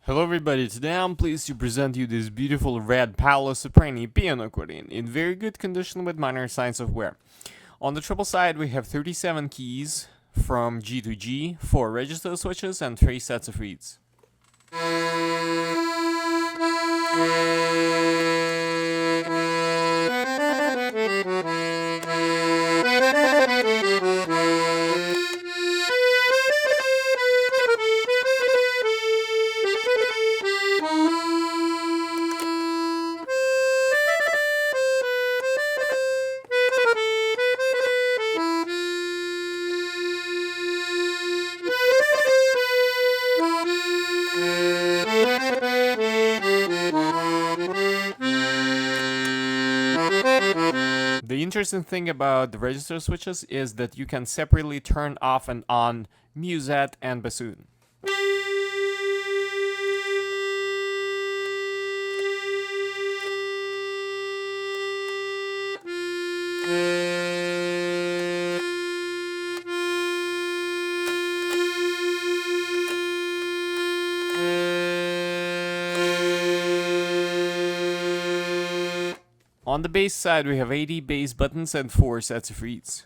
Hello everybody, today I'm pleased to present you this beautiful red Paolo Soprani piano accordion in very good condition with minor signs of wear. On the treble side we have 37 keys from G to G, 4 register switches and 3 sets of reeds. The interesting thing about the register switches is that you can separately turn off and on musette and bassoon. On the bass side we have 80 bass buttons and 4 sets of reeds.